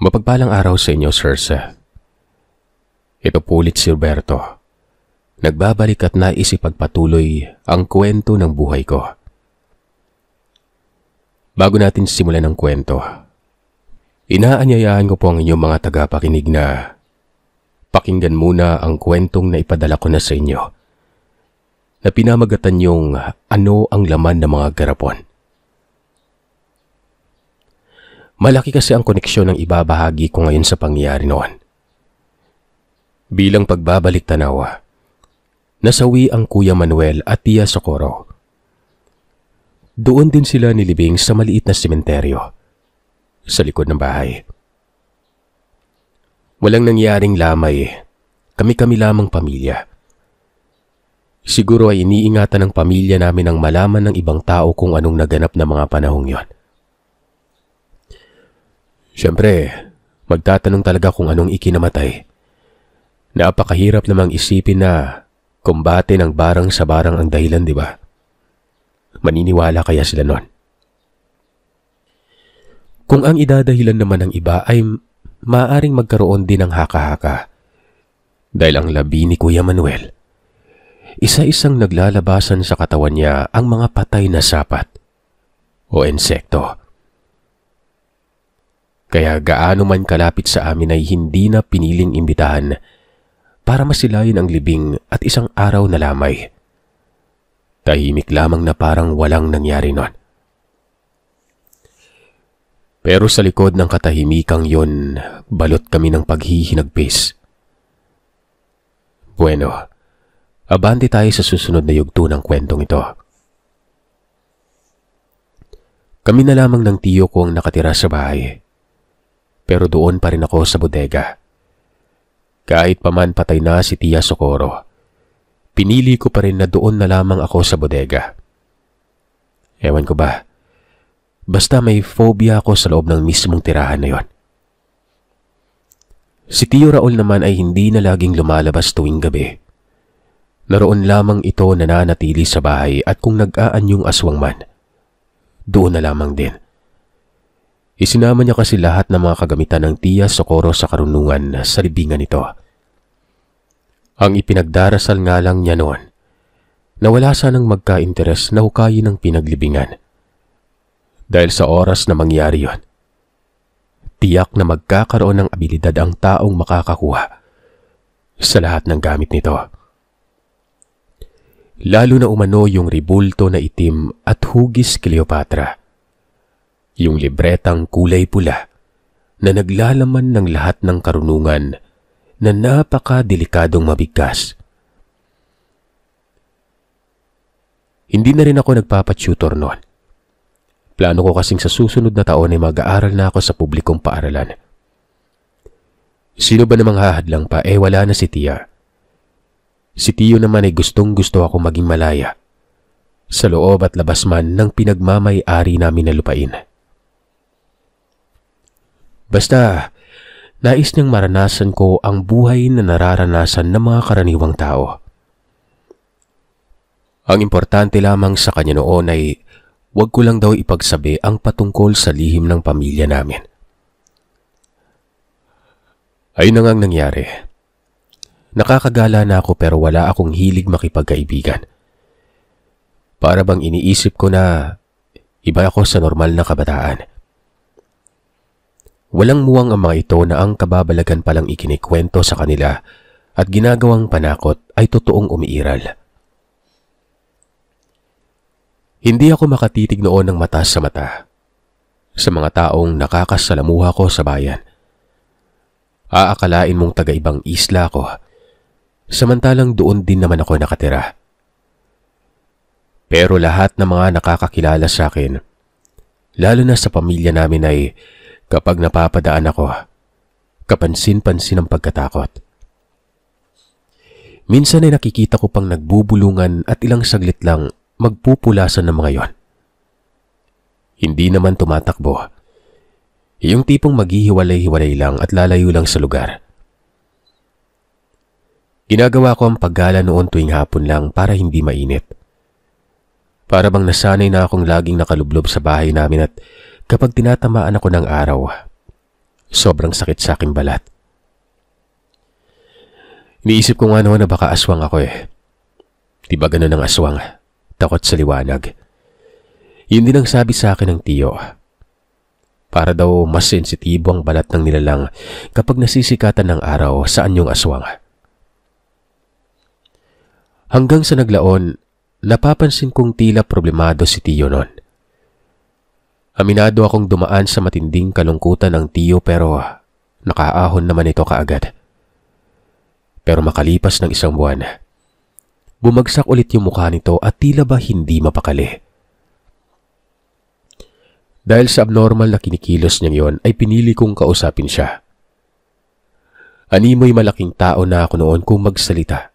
Mapagpalang araw sa inyo, Sirsa. Ito po ulit si Roberto. Nagbabalik at nais ipagpatuloy ang kwento ng buhay ko. Bago natin simulan ang kwento, inaanyayahan ko po ang inyong mga tagapakinig na pakinggan muna ang kwentong na ipadala ko na sa inyo na pinamagatan yung ano ang laman ng mga garapon. Malaki kasi ang koneksyon ng ibabahagi ko ngayon sa pangyayari noon. Bilang pagbabalik tanaw, nasawi ang Kuya Manuel at Tia Socorro. Doon din sila nilibing sa maliit na sementeryo sa likod ng bahay. Walang nangyaring lamay, kami-kami lamang pamilya. Siguro ay iniingatan ng pamilya namin ang malaman ng ibang tao kung anong naganap na mga panahong yon. Siyempre, magtatanong talaga kung anong ikinamatay. Napakahirap namang isipin na kumbate ng barang sa barang ang dahilan, di ba? Maniniwala kaya sila nun? Kung ang idadahilan naman ng iba ay maaaring magkaroon din ng haka-haka. Dahil ang labi ni Kuya Manuel, isa-isang naglalabasan sa katawan niya ang mga patay na sapat o insekto. Kaya gaano man kalapit sa amin ay hindi na piniling imbitahan para masilayin ang libing at isang araw na lamay. Tahimik lamang na parang walang nangyari nun. Pero sa likod ng katahimikang yon, balot kami ng paghihinagpis. Bueno, abante tayo sa susunod na yugto ng kwentong ito. Kami na lamang ng tiyo ko ang nakatira sa bahay. Pero doon pa rin ako sa bodega. Kahit paman patay na si Tia Socorro, pinili ko pa rin na doon na lamang ako sa bodega. Ewan ko ba, basta may phobia ako sa loob ng mismong tirahan na yon. Si Tio Raul naman ay hindi na laging lumalabas tuwing gabi. Naroon lamang ito nananatili sa bahay at kung nag-aanyong aswang man, doon na lamang din. Isinama niya kasi lahat ng mga kagamitan ng Tia Socorro sa karunungan sa libingan nito. Ang ipinagdarasal nga lang niya noon na wala sanang magka-interes na hukayin ng pinaglibingan. Dahil sa oras na mangyari yon, tiyak na magkakaroon ng abilidad ang taong makakakuha sa lahat ng gamit nito. Lalo na umano yung ribulto na itim at hugis Cleopatra. Yung libretang kulay pula na naglalaman ng lahat ng karunungan na napaka-delikadong mabigkas. Hindi na rin ako nagpapatutor noon. Plano ko kasing sa susunod na taon ay mag-aaral na ako sa publikong paaralan. Sino ba namang hahadlang pa? Wala na si Tia. Si Tio naman ay gustong-gusto ako maging malaya sa loob at labas man ng pinagmamay-ari namin na lupain. Basta, nais niyang maranasan ko ang buhay na nararanasan ng mga karaniwang tao. Ang importante lamang sa kanya noon ay wag ko lang daw ipagsabi ang patungkol sa lihim ng pamilya namin. Ayun na ngang nangyari. Nakakagala na ako pero wala akong hilig makipagkaibigan. Para bang iniisip ko na iba ako sa normal na kabataan. Walang muwang ang mga ito na ang kababalagan palang ikinikwento sa kanila at ginagawang panakot ay totoong umiiral. Hindi ako makatitig noon ng mata sa mata sa mga taong nakakasalamuha ko sa bayan. Aakalain mong taga-ibang isla ko, samantalang doon din naman ako nakatira. Pero lahat ng mga nakakakilala sa akin, lalo na sa pamilya namin ay kapag napapadaan ako, kapansin-pansin ang pagkatakot. Minsan ay nakikita ko pang nagbubulungan at ilang saglit lang magpupulasan ng mga yon. Hindi naman tumatakbo. Yung tipong maghihiwalay-hiwalay lang at lalayo lang sa lugar. Ginagawa ko ang paggala noon tuwing hapon lang para hindi mainit. Para bang nasanay na akong laging nakalublob sa bahay namin at kapag tinatamaan ako ng araw, Sobrang sakit sa aking balat. Iniisip ko nga noon na baka aswang ako eh. Di ba ganun ang aswang? Takot sa liwanag. Yun din ang sabi sa akin ng tiyo. Para daw mas sensitibo ang balat ng nilalang kapag nasisikatan ng araw sa anyong aswang. Hanggang sa naglaon, napapansin kong tila problemado si tiyo noon. Aminado akong dumaan sa matinding kalungkutan ng tiyo pero nakaahon naman ito kaagad. Pero makalipas ng isang buwan, bumagsak ulit yung mukha nito at tila ba hindi mapakali. Dahil sa abnormal na kinikilos niyang yon ay pinili kong kausapin siya. Animoy malaking tao na ako noon kung magsalita.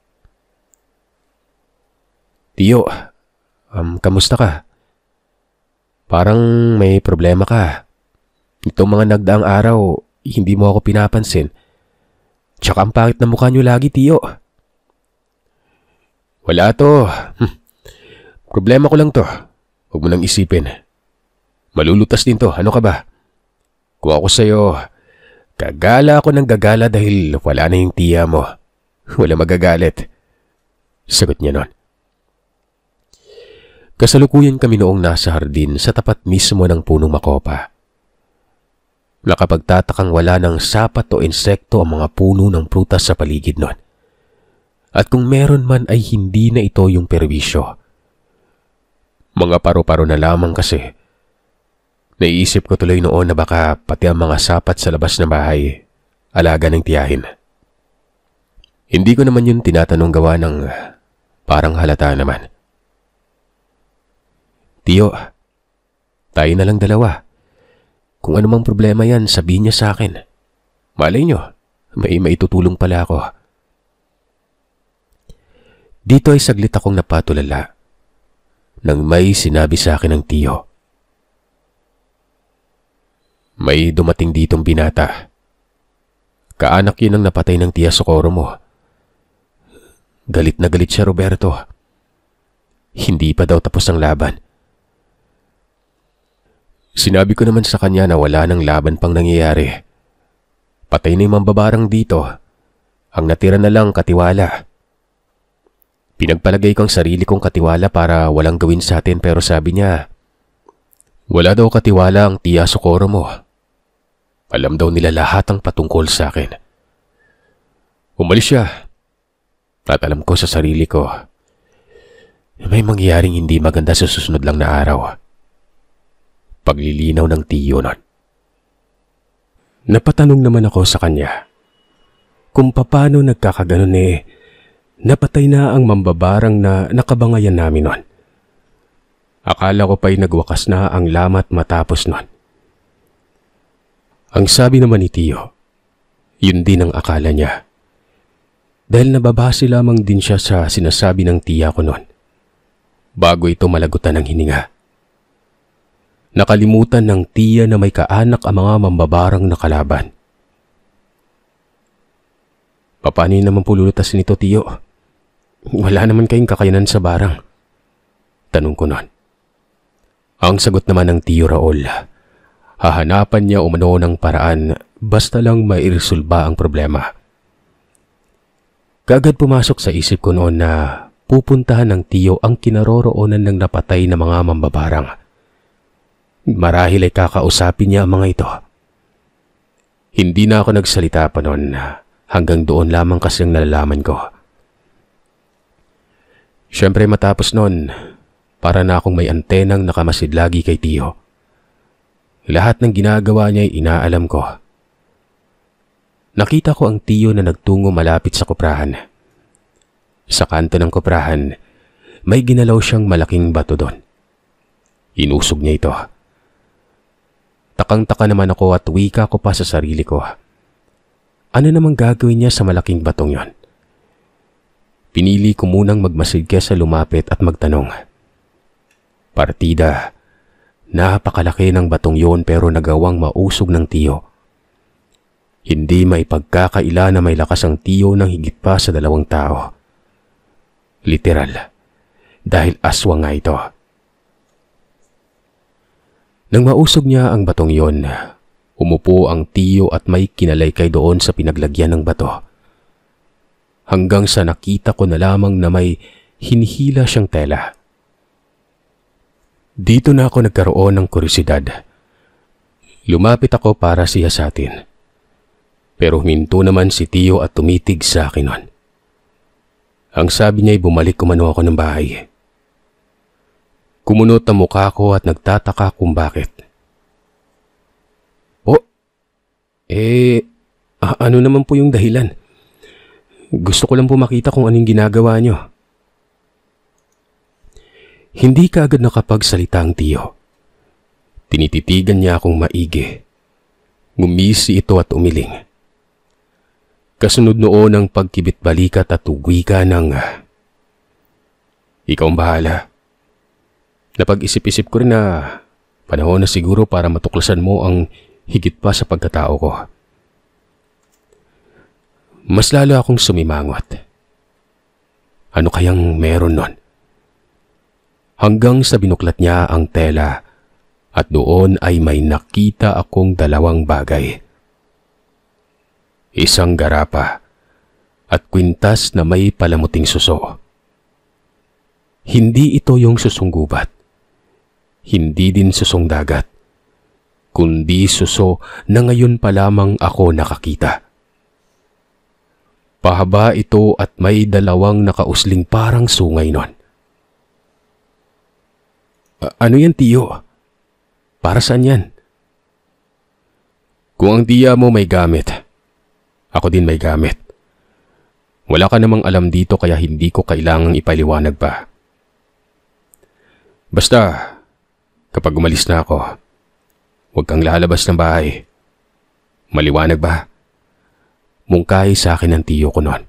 Tiyo, kamusta ka? Parang may problema ka. Itong mga nagdaang araw, hindi mo ako pinapansin. Tsaka ang pangit na mukha niyo lagi, tiyo. Wala to. Problema ko lang to. Huwag mo nang isipin. Malulutas din to. Ano ka ba? Kung ako sa'yo, gagala ako ng gagala dahil wala na yung tiya mo. Wala magagalit. Sagot niya nun. Kasalukuyan kami noong nasa hardin sa tapat mismo ng punong makopa. Nakapagtatakang wala ng sapat o insekto ang mga puno ng prutas sa paligid nun. At kung meron man ay hindi na ito yung perwisyo. Mga paro-paro na lamang kasi. Naiisip ko tuloy noon na baka pati ang mga sapat sa labas ng bahay, alaga ng tiyahin. Hindi ko naman yun tinatanong gawa ng parang halata naman. Tiyo, tayo na lang dalawa. Kung ano mang problema yan, sabihin niya sa akin. Malay nyo, may maitutulong pala ako. Dito ay saglit akong napatulala nang may sinabi sa akin ng tiyo. May dumating ditong binata. Kaanak yun ang napatay ng tiya Socorro mo. Galit na galit siya, Roberto. Hindi pa daw tapos ang laban. Sinabi ko naman sa kanya na wala nang laban pang nangyayari. Patay na yung mambabarang dito. Ang natira na lang katiwala. Pinagpalagay ko ang sarili kong katiwala para walang gawin sa atin pero sabi niya, wala daw katiwala ang tiya Socorro mo. Alam daw nila lahat ang patungkol sa akin. Umalis siya. At alam ko sa sarili ko, may mangyayaring hindi maganda sa susunod lang na araw. Paglilinaw ng tiyo nun. Napatanong naman ako sa kanya kung paano nagkakaganon napatay na ang mambabarang na nakabangayan namin nun. Akala ko pa'y nagwakas na ang lamat matapos nun. Ang sabi naman ni tiyo, yun din ang akala niya. Dahil nababase lamang din siya sa sinasabi ng tiya ko nun bago ito malagutan ng hininga. Nakalimutan ng tiya na may kaanak ang mga mambabarang na kalaban. Paano naman pululutasin ito, tiyo? Wala naman kayong kakayanan sa barang. Tanong ko nun. Ang sagot naman ng tiyo Raul, hahanapan niya umano ng paraan basta lang mairesolba ang problema. Kaagad pumasok sa isip ko noon na pupuntahan ng tiyo ang kinaroroonan ng napatay na mga mambabarang. Marahil ay kakausapin niya ang mga ito. Hindi na ako nagsalita pa noon hanggang doon lamang kasi ang nalalaman ko. Siyempre matapos noon, para na akong may antenang nakamasid lagi kay tiyo. Lahat ng ginagawa niya ay inaalam ko. Nakita ko ang tiyo na nagtungo malapit sa kuprahan. Sa kanto ng kuprahan, may ginalaw siyang malaking bato doon. Inusog niya ito. Takang-taka naman ako at wika ko pa sa sarili ko. Ano namang gagawin niya sa malaking batong yon? Pinili ko munang magmasid kesa lumapit at magtanong. Partida, napakalaki ng batong yon pero nagawang mausog ng tiyo. Hindi maipagkakaila na may lakas ang tiyo ng higit pa sa 2 tao. Literal, dahil aswang nga ito. Nang mausog niya ang batong yon, Umupo ang tiyo at may kinalaykay doon sa pinaglagyan ng bato. Hanggang sa nakita ko na lamang na may hinihila siyang tela. Dito na ako nagkaroon ng kuryosidad. Lumapit ako para siyasatin. Pero huminto naman si tiyo at tumitig sa akin nun. Ang sabi niya ay bumalik umano ako ng bahay. Kumunot ang mukha ko at nagtataka kung bakit. Ano naman po yung dahilan? Gusto ko lang po makita kung anong ginagawa niyo. Hindi ka agad nakapagsalita ang tiyo. Tinititigan niya akong maigi. Ngumisi ito at umiling. Kasunod noon ang pagkibit balikat at uwi-ka ng, "Ikaw ang bahala." Napag-isip-isip ko rin na panahon na siguro para matuklasan mo ang higit pa sa pagkatao ko. Mas lalo akong sumimangot. Ano kayang meron nun? Hanggang sa binuklat niya ang tela at doon ay may nakita akong dalawang bagay. Isang garapa at kwintas na may palamuting suso. Hindi ito yung susong gubat. Hindi din susong dagat. Kundi suso na ngayon pa lamang ako nakakita. Pahaba ito at may dalawang nakausling parang sungay nun. Ano yan, tiyo? Para saan yan? Kung ang tiya mo may gamit, ako din may gamit. Wala ka namang alam dito kaya hindi ko kailangang ipaliwanag pa. Basta, kapag umalis na ako, huwag kang lalabas ng bahay. Maliwanag ba? Mungkahi sa akin ang tiyo ko noon.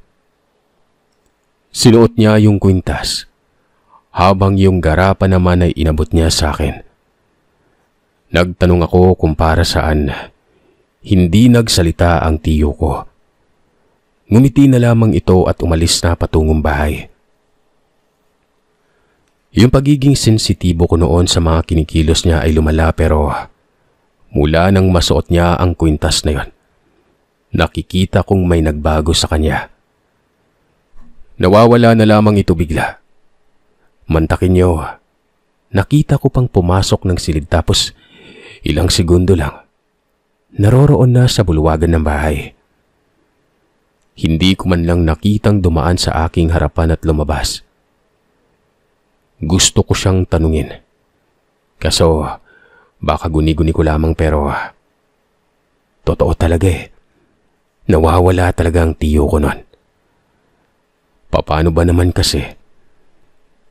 Sinuot niya yung kwintas, habang yung garapa naman ay inabot niya sa akin. Nagtanong ako kung para saan. Hindi nagsalita ang tiyo ko. Ngumiti na lamang ito at umalis na patungong bahay. Yung pagiging sensitibo ko noon sa mga kinikilos niya ay lumala pero mula nang masuot niya ang kwintas na yon, nakikita kong may nagbago sa kanya. Nawawala na lamang ito bigla. Mantakin niyo, nakita ko pang pumasok ng silid tapos ilang segundo lang, naroroon na sa bulwagan ng bahay. Hindi ko man lang nakitang dumaan sa aking harapan at lumabas. Gusto ko siyang tanungin. Kaso baka guni-guni ko lamang pero totoo talaga eh. Nawawala talaga ang tiyo ko nun. Paano ba naman kasi?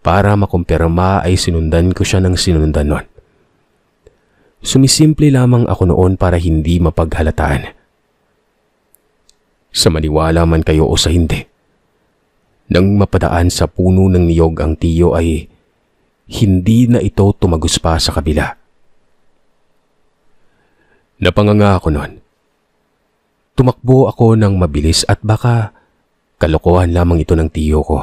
Para makumpirma ay sinundan ko siya ng sinundan nun. Sumisimple lamang ako noon para hindi mapaghalataan. Sa maniwala man kayo o sa hindi, nang mapadaan sa puno ng niyog ang tiyo ay hindi na ito tumagos pa sa kabila. Napanganga ako noon. Tumakbo ako ng mabilis at baka kalokohan lamang ito ng tiyo ko.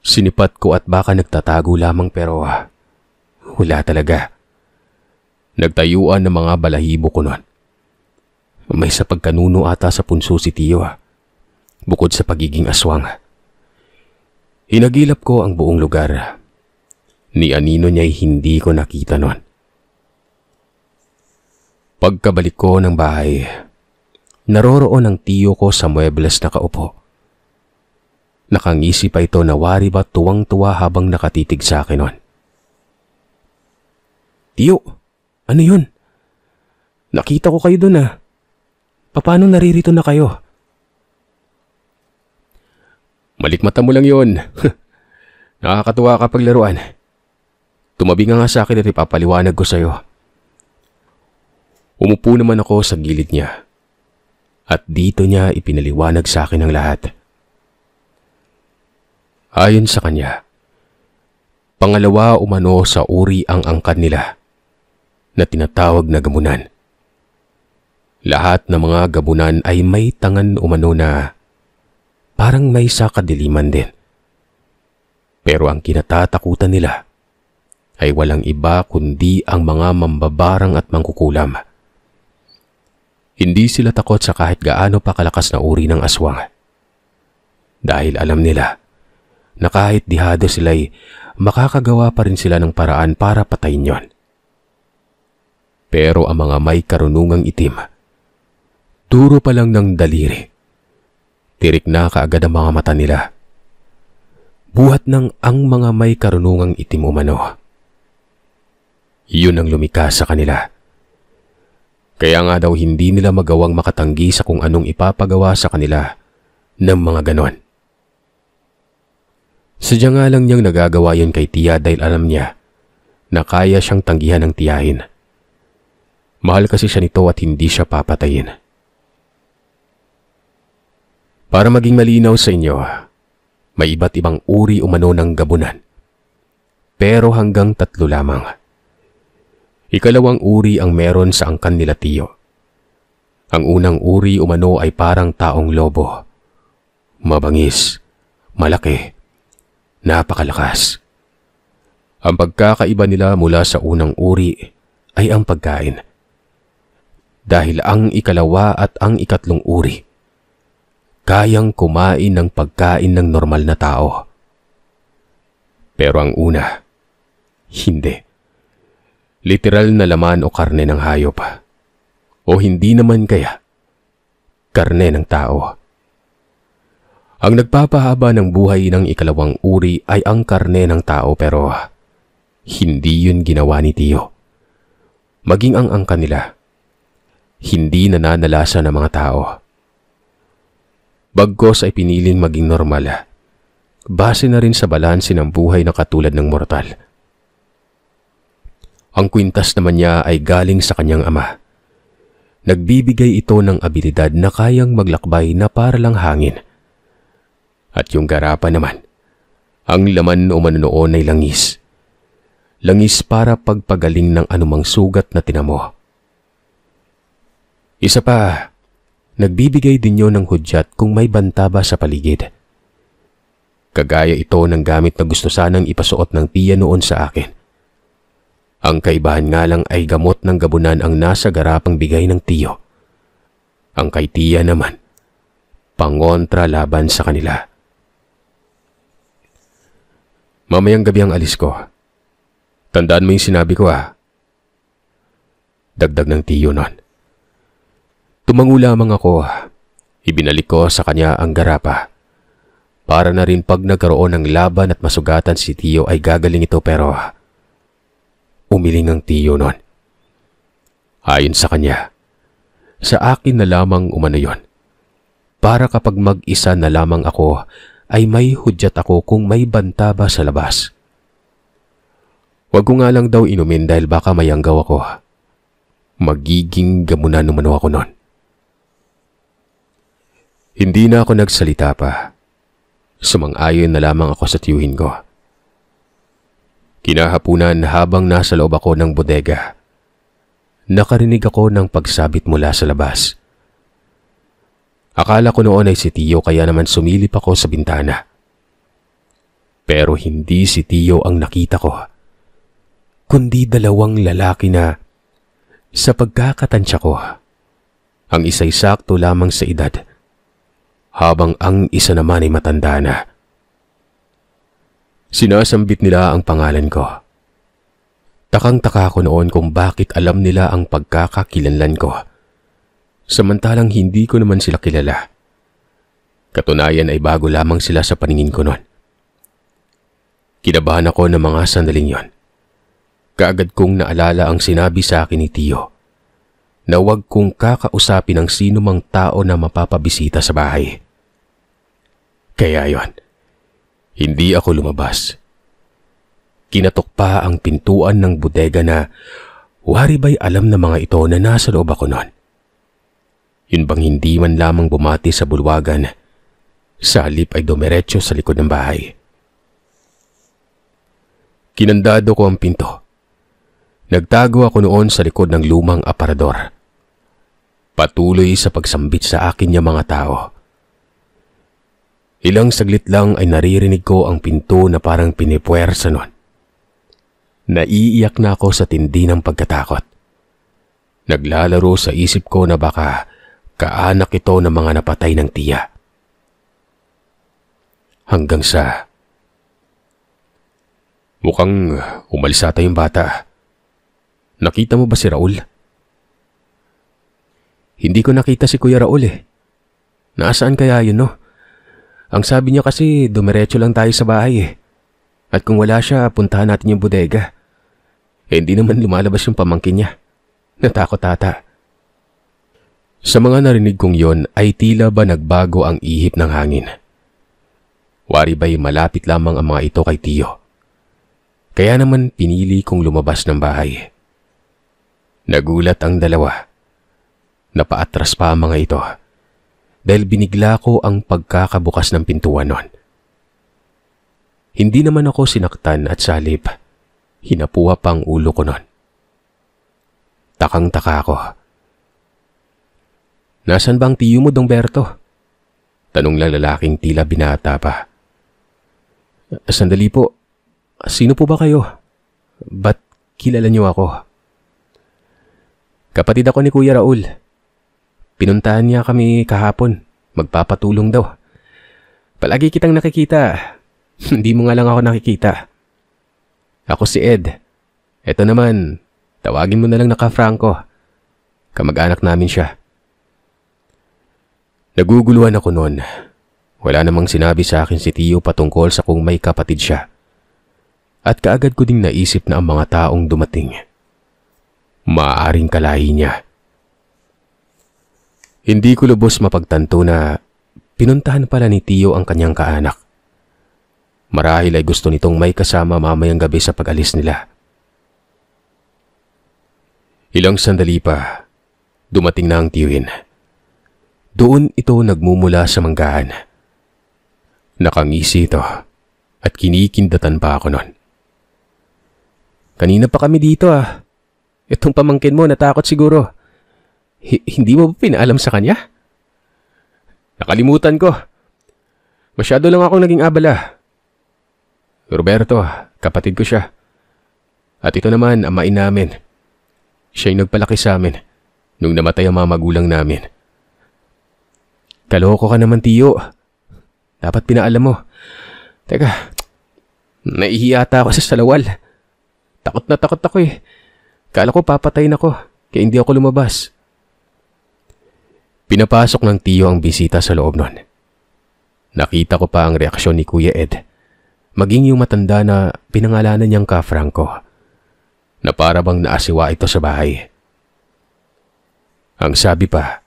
Sinipat ko at baka nagtatago lamang pero wala talaga. Nagtayuan ng mga balahibo ko noon. May sa pagkanuno ata sa punso si tiyo bukod sa pagiging aswang. Hinagilap ko ang buong lugar. Ni anino niya'y hindi ko nakita noon. Pagkabalik ko ng bahay, naroroon ang tiyo ko sa muebles nakaupo. Nakangisi pa ito na wari ba tuwang-tuwa habang nakatitig sa akin noon. "Tiyo, ano yun? Nakita ko kayo doon Paano naririto na kayo?" "Malikmata mo lang yun." "Nakakatuwa kapag laruan. Tumabi nga sa akin at ipapaliwanag ko sa'yo." Umupo naman ako sa gilid niya at dito niya ipinaliwanag sa akin ang lahat. Ayon sa kanya, pangalawa umano sa uri ang angkan nila na tinatawag na gamunan. Lahat ng mga gabunan ay may tangan umano na parang may sa kadiliman din. Pero ang kinatatakutan nila ay walang iba kundi ang mga mambabarang at mangkukulam. Hindi sila takot sa kahit gaano pa kalakas na uri ng aswang. Dahil alam nila na kahit dihado sila'y makakagawa pa rin sila ng paraan para patayin yon. Pero ang mga may karunungang itim, turo pa lang ng daliri, tirik na kaagad ang mga mata nila. Buhat ng ang mga may karunungang itim umano. Yun ang lumikas sa kanila. Kaya nga daw hindi nila magawang makatanggi sa kung anong ipapagawa sa kanila ng mga ganon. Sadya nga lang niyang nagagawa yun kay tiya dahil alam niya na kaya siyang tanggihan ng tiyahin. Mahal kasi siya nito at hindi siya papatayin. Para maging malinaw sa inyo, may iba't ibang uri umano ng gabunan. Pero hanggang 3 lamang. Ikalawang uri ang meron sa angkan nila tiyo. Ang unang uri umano ay parang taong lobo. Mabangis, malaki, napakalakas. Ang pagkakaiba nila mula sa unang uri ay ang pagkain. Dahil ang ikalawa at ang ikatlong uri, kayang kumain ng pagkain ng normal na tao. Pero ang una, hindi. Literal na laman o karne ng hayop. O hindi naman kaya, karne ng tao. Ang nagpapahaba ng buhay ng ikalawang uri ay ang karne ng tao pero hindi yun ginawa ni tiyo. Maging ang angkan nila, hindi nananalasa ng mga tao. Bagkos ay piniling maging normal, base na rin sa balanse ng buhay na katulad ng mortal. Ang kwintas naman niya ay galing sa kanyang ama. Nagbibigay ito ng abilidad na kayang maglakbay na para lang hangin. At yung garapan naman, ang laman o noon ay langis. Langis para pagpagaling ng anumang sugat na tinamo. Isa pa, nagbibigay din yon ng hudyat kung may banta ba sa paligid. Kagaya ito ng gamit na gusto sanang ipasuot ng tiya noon sa akin. Ang kaibahan nga lang ay gamot ng gabunan ang nasa garapang bigay ng tiyo. Ang kay tiya naman, pangontra laban sa kanila. Mamayang gabi ang alis ko. Tandaan mo yung sinabi ko Dagdag ng tiyo nun. Tumango lamang ako. Ibinalik ko sa kanya ang garapa. Para na rin pag nagkaroon ng laban at masugatan si tiyo ay gagaling ito pero umiling ang tiyo nun. Ayon sa kanya, sa akin na lamang umano yon. Para kapag mag-isa na lamang ako, ay may hudyat ako kung may banta ba sa labas. Huwag ko nga lang daw inumin dahil baka mayanggaw ako. Magiging gamunan umano ako nun. Hindi na ako nagsalita pa. Sumang-ayon na lamang ako sa tiyuhin ko. Kinahapunan habang nasa loob ako ng bodega, nakarinig ako ng pagsabit mula sa labas. Akala ko noon ay si tiyo kaya naman sumilip ako sa bintana. Pero hindi si tiyo ang nakita ko, kundi 2 lalaki na sa pagkakatansya ko, ang isa'y sakto lamang sa edad, habang ang isa naman ay matanda na. Sinasambit nila ang pangalan ko. Takang-taka ko noon kung bakit alam nila ang pagkakakilanlan ko. Samantalang hindi ko naman sila kilala. Katunayan ay bago lamang sila sa paningin ko noon. Kinabahan ako ng mga sandaling yon. Kaagad kong naalala ang sinabi sa akin ni tiyo na huwag kong kakausapin ang sino mang tao na mapapabisita sa bahay. Kaya yon, hindi ako lumabas. Kinatok pa ang pintuan ng bodega na wari ba'y alam na mga ito na nasa loob ako noon. Yun bang hindi man lamang bumati sa bulwagan, sa halip ay dumiretso sa likod ng bahay. Kinandado ko ang pinto. Nagtago ako noon sa likod ng lumang aparador. Patuloy sa pagsambit sa akin yung mga tao. Ilang saglit lang ay naririnig ko ang pinto na parang pinipuwersa nun. Naiiyak na ako sa tindi ng pagkatakot. Naglalaro sa isip ko na baka kaanak ito ng mga napatay ng tiya. Hanggang sa mukhang umalis ata yung bata. Nakita mo ba si Raul? Hindi ko nakita si Kuya Raul eh. Nasaan kaya yun no? Ang sabi niya kasi dumiretso lang tayo sa bahay eh. At kung wala siya, puntahan natin yung bodega. Eh hindi naman lumalabas yung pamangkin niya. Natakot ata. Sa mga narinig kong yon ay tila ba nagbago ang ihip ng hangin. Wari ba'y malapit lamang ang mga ito kay Tiyo. Kaya naman pinili kong lumabas ng bahay. Nagulat ang dalawa. Napaatras pa ang mga ito dahil binigla ko ang pagkakabukas ng pintuan nun. Hindi naman ako sinaktan at salip. Hinapuha pa ang ulo ko nun. Takang-taka ako. Nasaan ba ang tiyo mo, Dong Berto? Tanong lang lalaking tila binata pa. Sandali po. Sino po ba kayo? Ba't kilala niyo ako? Kapatid ako ni Kuya Raul. Pinuntahan niya kami kahapon. Magpapatulong daw. Palagi kitang nakikita. Hindi mo nga lang ako nakikita. Ako si Ed. Eto naman, tawagin mo na lang na Ka-Franco. Kamag-anak namin siya. Naguguluhan ako noon. Wala namang sinabi sa akin si Tiyo patungkol sa kung may kapatid siya. At kaagad ko ding naisip na ang mga taong dumating, maaaring kalahi niya. Hindi ko lubos mapagtanto na pinuntahan pala ni Tiyo ang kanyang kaanak. Marahil ay gusto nitong may kasama mamayang gabi sa pag-alis nila. Ilang sandali pa, dumating na ang tiyuhin. Doon ito nagmumula sa manggahan. Nakangisi ito at kinikindatan pa ako nun. Kanina pa kami dito ah. Itong pamangkin mo natakot siguro. Hindi mo ba pinaalam sa kanya? Nakalimutan ko. Masyado lang akong naging abala. Roberto, kapatid ko siya. At ito naman, amain namin. Siya yung nagpalaki sa amin nung namatay ang mga magulang namin. Kaloko ka naman, Tiyo. Dapat pinaalam mo. Teka, naihiyata ako sa salawal. Takot na takot ako eh. Kala ko papatayin ako, kaya hindi ako lumabas. Pinapasok ng Tiyo ang bisita sa loob nun. Nakita ko pa ang reaksyon ni Kuya Ed, maging yung matanda na pinangalanan niyang Ka-Franco, na para bang naasiwa ito sa bahay. Ang sabi pa,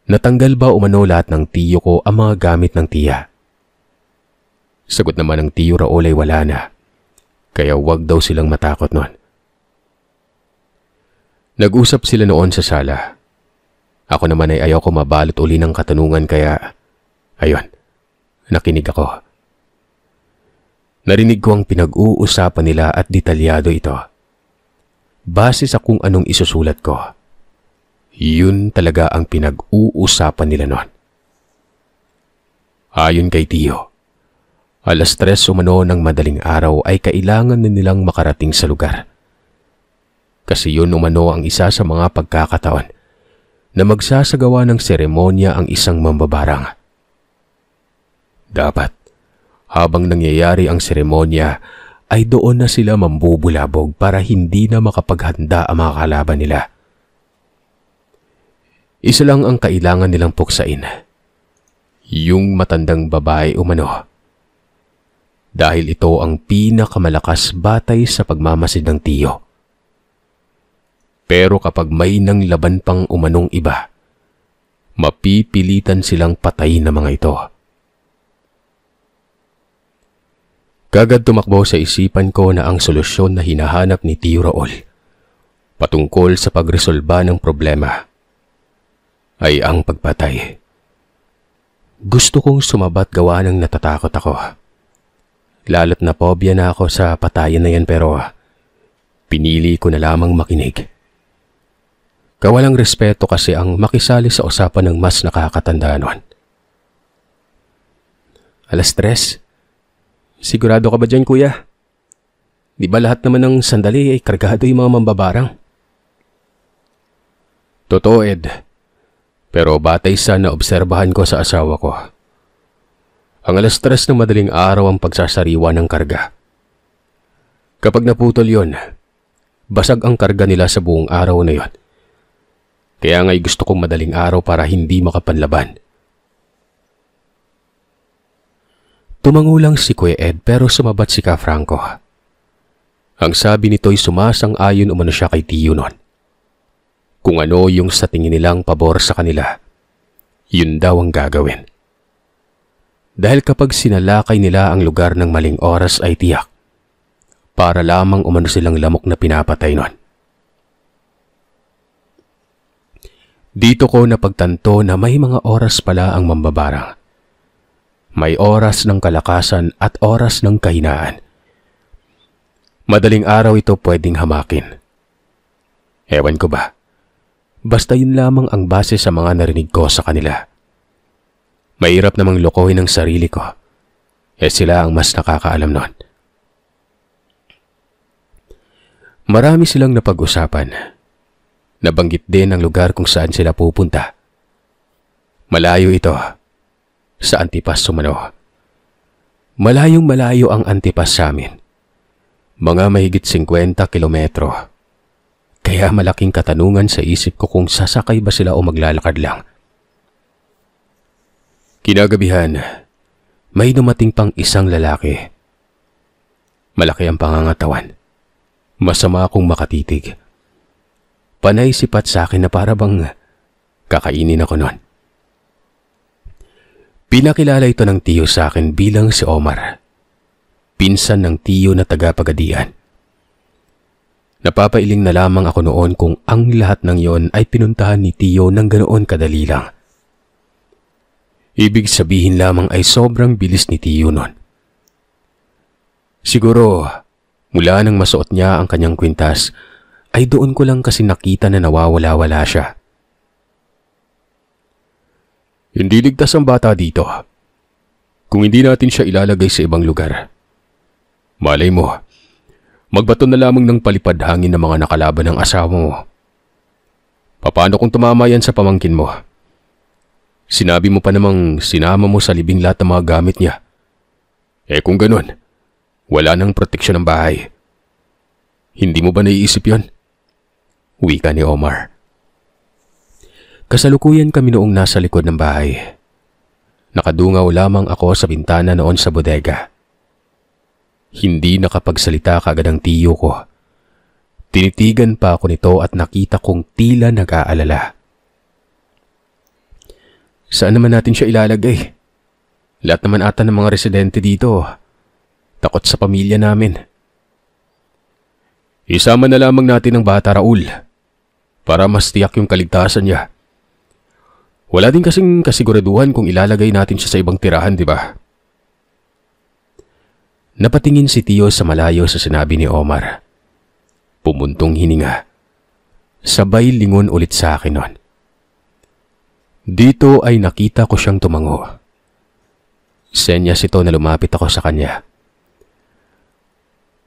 natanggal ba umano lahat ng Tiyo ko ang mga gamit ng tiya? Sagot naman ng Tiyo Raul ay wala na, kaya wag daw silang matakot nun. Nag-usap sila noon sa sala. Ako naman ay ayaw ko mabalot uli ng katanungan kaya, ayun, nakinig ako. Narinig ko ang pinag-uusapan nila at detalyado ito. Base sa kung anong isusulat ko, yun talaga ang pinag-uusapan nila noon. Ayon kay Tiyo, 3:00 umano ng madaling araw ay kailangan na nilang makarating sa lugar. Kasi yun umano ang isa sa mga pagkakataon na magsasagawa ng seremonya ang isang mambabarang. Dapat, habang nangyayari ang seremonya, ay doon na sila mambubulabog para hindi na makapaghanda ang mga kalaban nila. Isa lang ang kailangan nilang puksain. Yung matandang babae umano. Dahil ito ang pinakamalakas batay sa pagmamasid ng Tiyo. Pero kapag may nang laban pang umanong iba, mapipilitan silang patayin ng mga ito. Kagad tumakbo sa isipan ko na ang solusyon na hinahanap ni Tiyo Raul patungkol sa pagresolba ng problema ay ang pagpatay. Gusto kong sumabat gawa ng natatakot ako. Lalo't na pobya na ako sa patayan na yan pero pinili ko na lamang makinig. Kawalang respeto kasi ang makisali sa usapan ng mas nakakatanda nun. 3:00? Sigurado ka ba dyan, kuya? Di ba lahat naman ng sandali ay kargado yung mga mambabarang? Totoo, Ed. Pero batay sa naobserbahan ko sa asawa ko, ang 3:00 ng madaling araw ang pagsasariwa ng karga. Kapag naputol yon, basag ang karga nila sa buong araw na yon. Kaya nga'y gusto kong madaling araw para hindi makapanlaban. Tumango lang si Kuya Ed pero sumabat si Ka Franco. Ang sabi nito'y sumasang-ayon umano siya kay Tiyo noon. Kung ano yung sa tingin nilang pabor sa kanila, yun daw ang gagawin. Dahil kapag sinalakay nila ang lugar ng maling oras ay tiyak, para lamang umano silang lamok na pinapatay nun. Dito ko napagtanto na may mga oras pala ang mambabarang. May oras ng kalakasan at oras ng kahinaan. Madaling araw ito pwedeng hamakin. Ewan ko ba, basta yun lamang ang base sa mga narinig ko sa kanila. Mahirap namang lokohin ang sarili ko, sila ang mas nakakaalam nun. Marami silang napag-usapan. Nabanggit din ang lugar kung saan sila pupunta. Malayo ito, sa Antipas Sumano. Malayong malayo ang Antipas sa amin. Mga mahigit 50 kilometro. Kaya malaking katanungan sa isip ko kung sasakay ba sila o maglalakad lang. Kinagabihan, may dumating pang isang lalaki. Malaki ang pangangatawan. Masama akong makatitig. Panay sipat sa akin na para bang kakainin ako nun. Pinakilala ito ng tiyo sa akin bilang si Omar. Pinsan ng tiyo na taga-Pagadian. Napapailing na lamang ako noon kung ang lahat ng yon ay pinuntahan ni tiyo ng ganoon kadali lang. Ibig sabihin lamang ay sobrang bilis ni tiyo nun. Siguro, mula nang masuot niya ang kanyang kwintas, ay doon ko lang kasi nakita na nawawala-wala siya. Hindi ligtas ang bata dito. Kung hindi natin siya ilalagay sa ibang lugar. Malay mo, magbato na lamang ng palipad hangin ng mga nakalaban ng asawa mo. Paano kung tumama yan sa pamangkin mo? Sinabi mo pa namang sinama mo sa libing lahat ng mga gamit niya. Kung ganun, wala nang proteksyon ng bahay. Hindi mo ba naiisip yon? Wika ni Omar. Kasalukuyan kami noong nasa likod ng bahay. Nakadungaw lamang ako sa bintana noon sa bodega. Hindi nakapagsalita kaagad ang tiyo ko. Tinitigan pa ako nito at nakita kong tila nag-aalala. Saan naman natin siya ilalagay? Lahat naman ata ng mga residente dito. Takot sa pamilya namin. Isama na lamang natin ang bata, Raul, para mas tiyak yung kaligtasan niya. Wala din kasing kasiguraduhan kung ilalagay natin siya sa ibang tirahan, di ba? Napatingin si Tiyo sa malayo sa sinabi ni Omar. Pumuntong hininga. Sabay lingon ulit sa akin nun. Dito ay nakita ko siyang tumango. Senyas ito na lumapit ako sa kanya.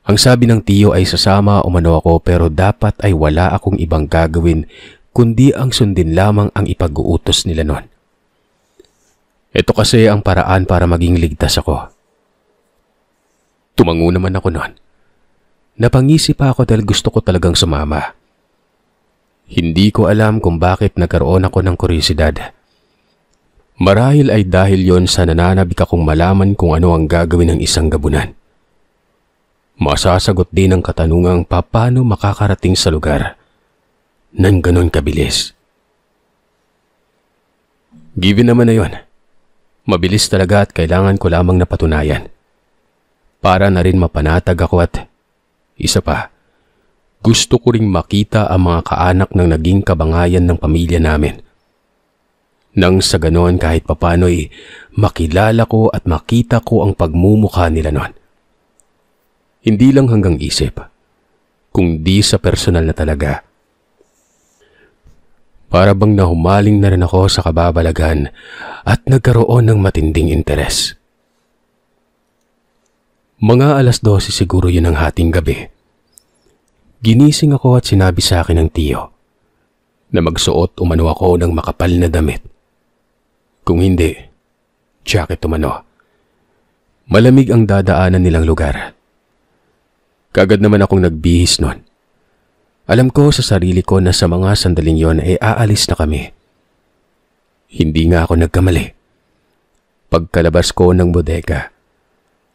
Ang sabi ng tiyo ay sasama umano ako pero dapat ay wala akong ibang gagawin kundi ang sundin lamang ang ipag-uutos nila nun. Ito kasi ang paraan para maging ligtas ako. Tumango naman ako nun. Napangisi pa ako dahil gusto ko talagang sumama. Hindi ko alam kung bakit nagkaroon ako ng kuryosidad. Marahil ay dahil yon sa nananabik akong malaman kung ano ang gagawin ng isang gabunan. Masasagot din ang katanungang paano makakarating sa lugar nang ganon kabilis. Given naman na yon, mabilis talaga at kailangan ko lamang na patunayan. Para na rin mapanatag ako at isa pa, gusto ko ring makita ang mga kaanak ng naging kabangayan ng pamilya namin. Nang sa ganon kahit papano'y makilala ko at makita ko ang pagmumukha nila nun. Hindi lang hanggang isip, kundi sa personal na talaga. Para bang nahumaling na rin ako sa kababalaghan at nagkaroon ng matinding interes. Mga 12:00 siguro yun ang hating gabi. Ginising ako at sinabi sa akin ng tiyo. na magsuot umano ako ng makapal na damit. Kung hindi, jacket umano. Malamig ang dadaanan nilang lugar. Kagad naman akong nagbihis nun. Alam ko sa sarili ko na sa mga sandaling yon ay aalis na kami. Hindi nga ako nagkamali. Pagkalabas ko ng bodega,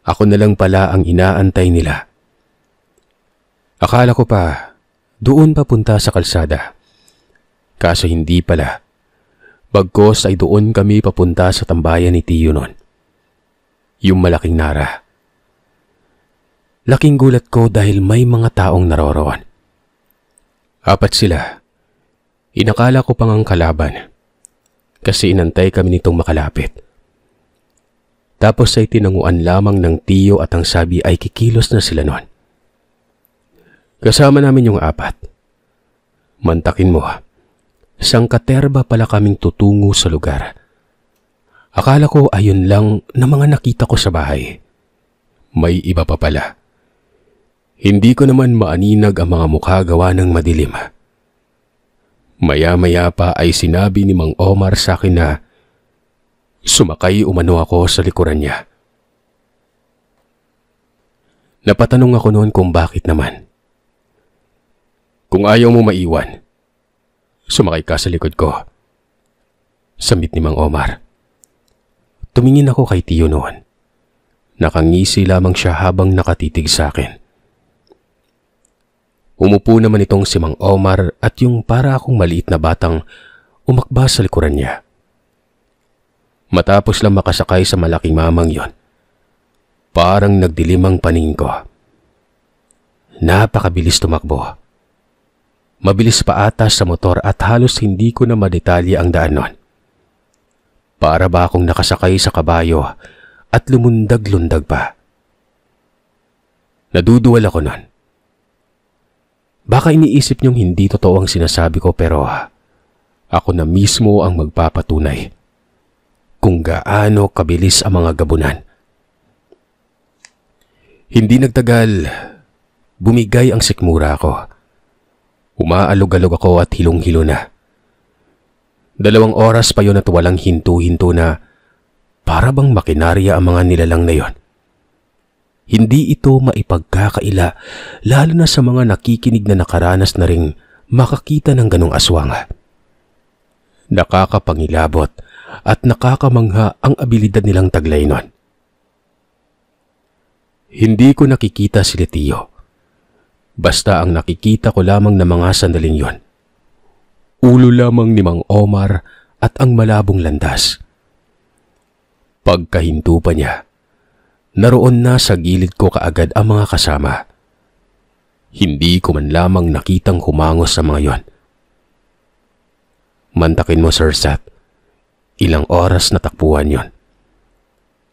ako na lang pala ang inaantay nila. Akala ko pa, doon papunta sa kalsada. Kaso hindi pala. Bagkos ay doon kami papunta sa tambayan ni Tiyo nun. Yung malaking nara. Laking gulat ko dahil may mga taong naroroon. 4 sila. Inakala ko pang ang kalaban. Kasi inantay kami nitong makalapit. Tapos ay tinanguan lamang ng Tiyo at ang sabi ay kikilos na sila nun. Kasama namin yung 4. Mantakin mo, sangkaterba pala kaming tutungo sa lugar. Akala ko ayun lang na mga nakita ko sa bahay. May iba pa pala. Hindi ko naman maaninag ang mga mukha gawa ng madilim. Maya-maya pa ay sinabi ni Mang Omar sa akin na sumakay umano ako sa likuran niya. Napatanong ako noon kung bakit naman. Kung ayaw mo maiwan, sumakay ka sa likod ko. Sambit ni Mang Omar. Tumingin ako kay Tiyo noon. Nakangisi lamang siya habang nakatitig sa akin. Umupo naman itong si Mang Omar at yung para akong maliit na batang umakba sa likuran niya. Matapos lang makasakay sa malaking mamang yon, parang nagdilim ang paningin ko. Napakabilis tumakbo. Mabilis pa atas sa motor at halos hindi ko na madetalye ang daan nun. Para ba akong nakasakay sa kabayo at lumundag-lundag pa. Naduduwal ako nun. Baka iniisip niyong hindi totoo ang sinasabi ko pero ako na mismo ang magpapatunay kung gaano kabilis ang mga gabunan. Hindi nagtagal, bumigay ang sikmura ko. Umaalog-alog ako at hilong-hilo na. 2 oras pa yon at walang hinto-hinto na para bang makinarya ang mga nilalang na yon. Hindi ito maipagkakaila lalo na sa mga nakikinig na nakaranas na ring makakita ng ganong aswang. Nakakapangilabot at nakakamangha ang abilidad nilang taglay nun. Hindi ko nakikita si Tiyo. Basta ang nakikita ko lamang na mga sandaling yon. Ulo lamang ni Mang Omar at ang malabong landas. Pagkahinto pa niya, naroon na sa gilid ko kaagad ang mga kasama. Hindi ko man lamang nakitang humangos sa mga yon. Mantakin mo, Sir Sat. Ilang oras na takbuhan yon.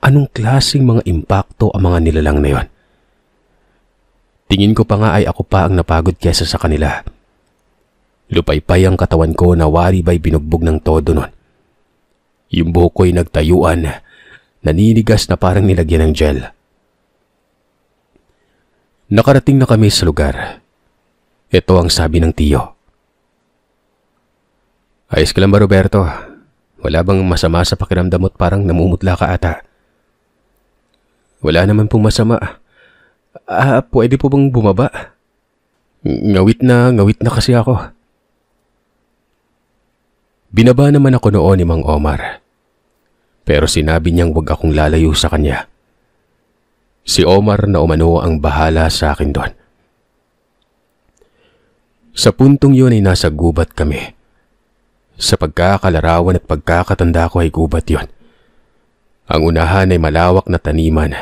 Anong klaseng mga impakto ang mga nilalang na yon? Tingin ko pa nga ay ako pa ang napagod kesa sa kanila. Lupaypay ang katawan ko na wari ba'y binugbog ng todo nun. Yung buhok ko'y nagtayuan, naninigas na parang nilagyan ng gel. Nakarating na kami sa lugar. Ito ang sabi ng Tiyo. Ayos ka lang ba, Roberto? Wala bang masama sa pakiramdam mo't parang namumutla ka ata? Wala naman pong masama. Pwede po bang bumaba? Ngawit na kasi ako. Binaba naman ako noon ni Mang Omar. Pero sinabi niyang huwag akong lalayo sa kanya. Si Omar na umano ang bahala sa akin doon. Sa puntong yun ay nasa gubat kami. Sa pagkakalarawan at pagkakatanda ko ay gubat yon. Ang unahan ay malawak na taniman.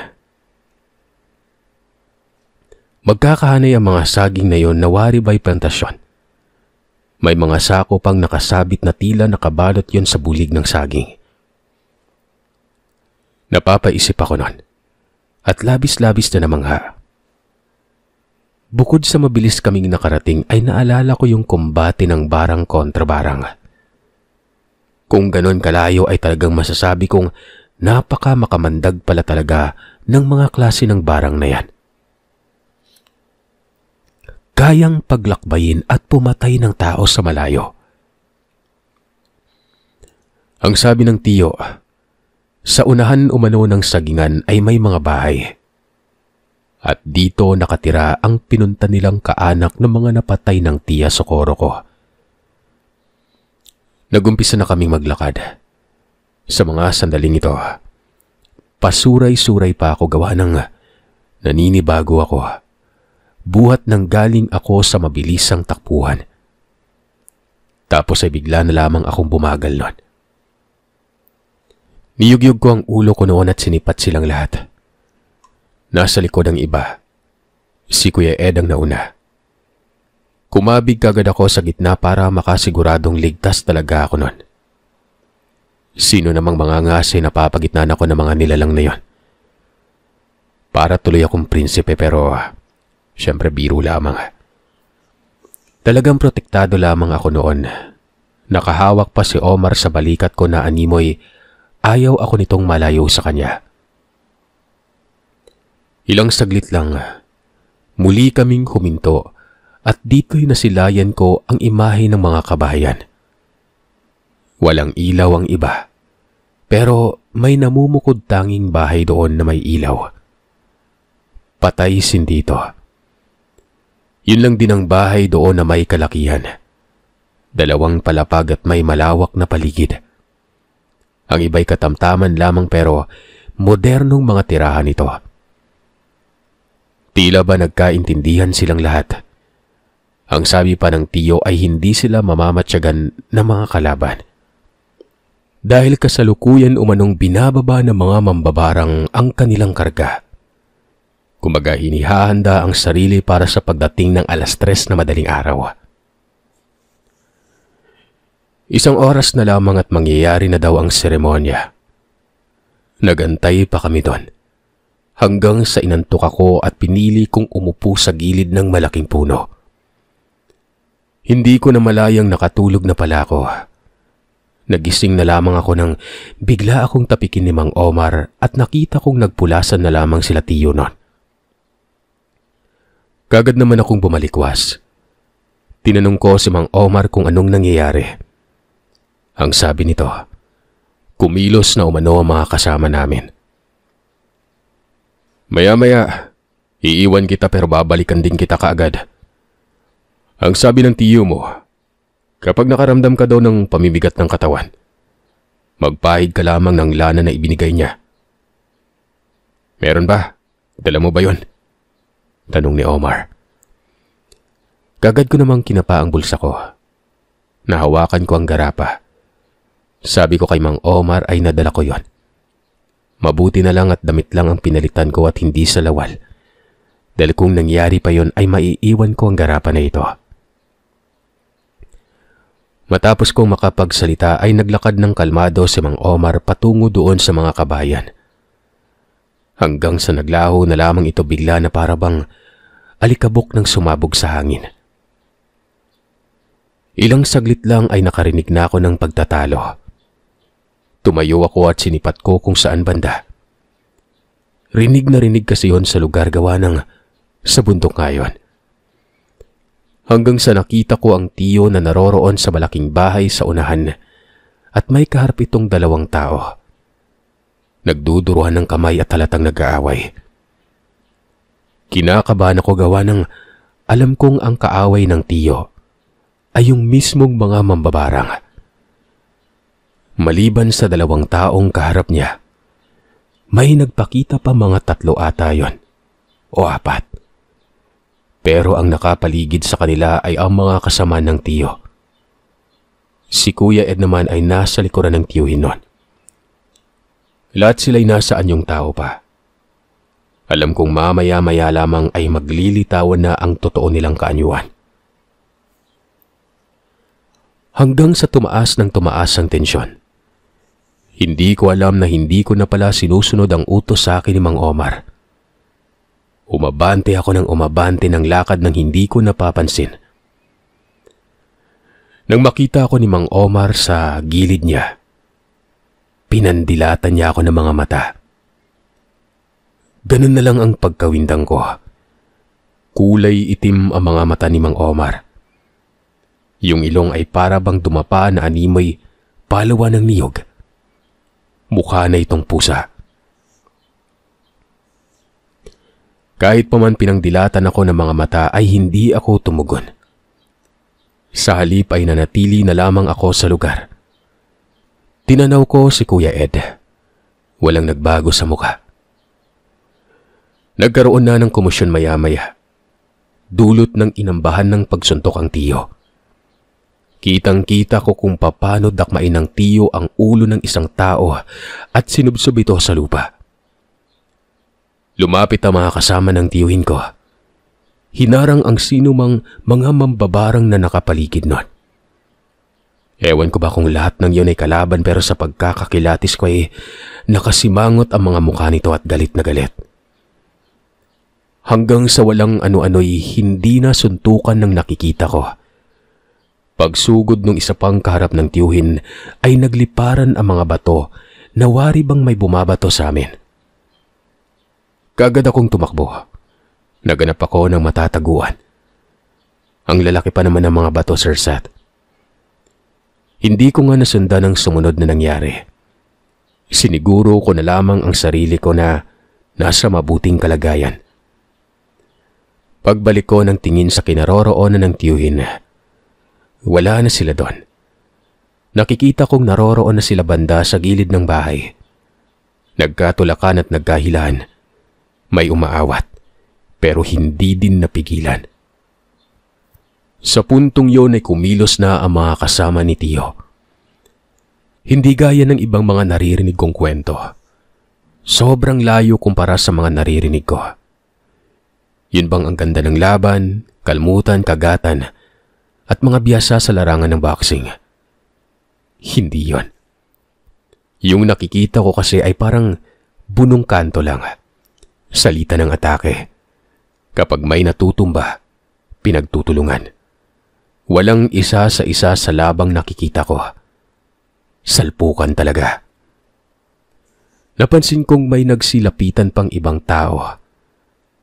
Magkakahanay ang mga saging na yon na wari ba'y plantasyon. May mga sako pang nakasabit na tila nakabalot yon sa bulig ng saging. Napapaisip ako nun at labis-labis na namangha. Bukod sa mabilis kaming nakarating ay naalala ko yung kumbate ng barang kontra barang. Kung ganon kalayo ay talagang masasabi kong napaka makamandag pala talaga ng mga klase ng barang na yan. Kayang paglakbayin at pumatay ng tao sa malayo. Ang sabi ng tiyo, sa unahan umano ng sagingan ay may mga bahay. At dito nakatira ang pinunta nilang kaanak ng mga napatay ng tiya Socorro ko. Nagumpisa na kaming maglakad. Sa mga sandaling ito, pasuray-suray pa ako gawa ng naninibago ako. Buhat nang galing ako sa mabilisang takbuhan. Tapos ay bigla na lamang akong bumagal nun. Niyugyug ko ang ulo ko noon at sinipat silang lahat. Nasa likod ang iba. Si Kuya Ed ang nauna. Kumabig kagad ako sa gitna para makasiguradong ligtas talaga ako nun. Sino namang mga ngase na papagitnan ako ng mga nilalang na yon? Para tuloy akong prinsipe pero syempre biro lamang. Talagang protektado lamang ako noon. Nakahawak pa si Omar sa balikat ko na animoy ayaw ako nitong malayo sa kanya. Ilang saglit lang, muli kaming huminto at dito'y nasilayan ko ang imahe ng mga kabahayan. Walang ilaw ang iba, pero may namumukod tanging bahay doon na may ilaw. Patay sin dito. Yun lang din ang bahay doon na may kalakihan. 2 palapag at may malawak na paligid. Ang iba'y katamtaman lamang pero modernong mga tirahan ito. Tila ba nagkaintindihan silang lahat? Ang sabi pa ng tiyo ay hindi sila mamamatyagan ng mga kalaban. Dahil kasalukuyan umanong binababa ng mga mambabarang ang kanilang karga. Kumbaga hinihahanda ang sarili para sa pagdating ng 3:00 na madaling araw. 1 oras na lamang at mangyayari na daw ang seremonya. Nagantay pa kami doon. Hanggang sa inantok ako at pinili kong umupo sa gilid ng malaking puno. Hindi ko na malayang nakatulog na pala ako. Nagising na lamang ako nang bigla akong tapikin ni Mang Omar at nakita kong nagpulasan na lamang sila tiyo nun. Kagad naman akong bumalikwas. Tinanong ko si Mang Omar kung anong nangyayari. Ang sabi nito, kumilos na umano ang mga kasama namin. Maya-maya, iiwan kita pero babalikan din kita kaagad. Ang sabi ng tiyo mo, kapag nakaramdam ka daw ng pamimigat ng katawan, magpahid ka lamang ng lana na ibinigay niya. Meron ba? Dala mo ba yun? Tanong ni Omar. Kagad ko namang kinapa ang bulsa ko. Nahawakan ko ang garapa. Sabi ko kay Mang Omar ay nadala ko yon. Mabuti na lang at damit lang ang pinalitan ko at hindi sa lawal. Dahil kung nangyari pa yon ay maiiwan ko ang garapa na ito. Matapos kong makapagsalita ay naglakad ng kalmado si Mang Omar patungo doon sa mga kabayan. Hanggang sa naglaho na lamang ito bigla na parabang alikabok ng sumabog sa hangin. Ilang saglit lang ay nakarinig na ako ng pagtatalo. Tumayo ako at sinipat ko kung saan banda. Rinig na rinig kasi yon sa lugar gawa ng sa bundok ngayon. Hanggang sa nakita ko ang tiyo na naroroon sa malaking bahay sa unahan at may kaharap itong 2 tao. Nagduduruhan ng kamay at halatang nag-aaway. Kinakabahan ako gawa ng alam kong ang kaaway ng tiyo ay yung mismong mga mambabarang. Maliban sa 2 taong kaharap niya, may nagpakita pa mga 3 ata yon o 4. Pero ang nakapaligid sa kanila ay ang mga kasama ng tiyo. Si Kuya Ed naman ay nasa likuran ng tiyuhin nun. Lahat sila'y nasa anyong tao pa. Alam kong mamaya-maya lamang ay maglilitawan na ang totoo nilang kaanyuan. Hanggang sa tumaas ng tumaas ang tensyon. Hindi ko alam na hindi ko na pala sinusunod ang utos sa akin ni Mang Omar. Umabante ako ng umabante ng lakad nang hindi ko napapansin. Nang makita ako ni Mang Omar sa gilid niya, pinandilatan niya ako ng mga mata. Ganun na lang ang pagkawindang ko. Kulay itim ang mga mata ni Mang Omar. Yung ilong ay para bang dumapa na animoy palawan ng niyog. mukha na itong pusa. Kahit pa man pinangdilatan ako ng mga mata ay hindi ako tumugon. Sa halip ay nanatili na lamang ako sa lugar. Tinanaw ko si Kuya Ed. Walang nagbago sa mukha. Nagkaroon na ng komosyon maya-maya. Dulot ng inambahan ng pagsuntok ang tiyo. Kitang-kita ko kung paano dakmain ng tiyo ang ulo ng isang tao at sinubsob ito sa lupa. Lumapit ang mga kasama ng tiyuhin ko. Hinarang ang sinumang mga mambabarang na nakapaligid nun. Ewan ko ba kung lahat ng yun ay kalaban, pero sa pagkakakilatis ko ay nakasimangot ang mga mukha nito at galit na galit. Hanggang sa walang ano-ano'y hindi na suntukan ng nakikita ko. Pagsugod ng isa pang kaharap ng tiyuhin ay nagliparan ang mga bato na wari bang may bumabato sa amin. Kagad akong tumakbo. Naganap ako ng matataguan. Ang lalaki pa naman ng mga bato, Sir Sat. Hindi ko nga nasundan ang sumunod na nangyari. Siniguro ko na lamang ang sarili ko na nasa mabuting kalagayan. Pagbalik ko ng tingin sa kinaroroonan ng tiyuhin, wala na sila doon. Nakikita kong naroroon na sila banda sa gilid ng bahay. Nagkatulakan at nagkahilan. May umaawat, pero hindi din napigilan. Sa puntong yon ay kumilos na ang mga kasama ni Tiyo. Hindi gaya ng ibang mga naririnig kong kwento. Sobrang layo kumpara sa mga naririnig ko. Yun bang ang ganda ng laban, kalmutan, kagatan, at mga biyasa sa larangan ng boxing? Hindi yon. Yung nakikita ko kasi ay parang bunong kanto lang. Salita ng atake. Kapag may natutumba, pinagtutulungan. Walang isa sa isa sa labang nakikita ko. Salpukan talaga. Napansin kong may nagsilapitan pang ibang tao.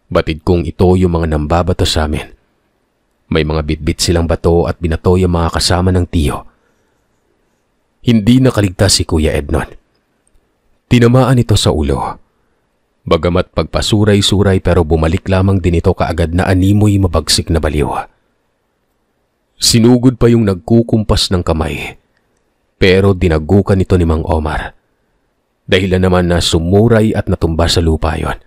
Batid kong ito yung mga nambabato sa amin. May mga bitbit silang bato at binato yung mga kasama ng Tiyo. Hindi nakaligtas si Kuya Ednon. Tinamaan ito sa ulo. Bagamat pagpasuray-suray pero bumalik lamang din ito kaagad na animoy mabagsik na baliw. Sinugod pa yung nagkukumpas ng kamay, pero dinagukan ito ni Mang Omar. Dahilan naman na sumuray at natumba sa lupa yon.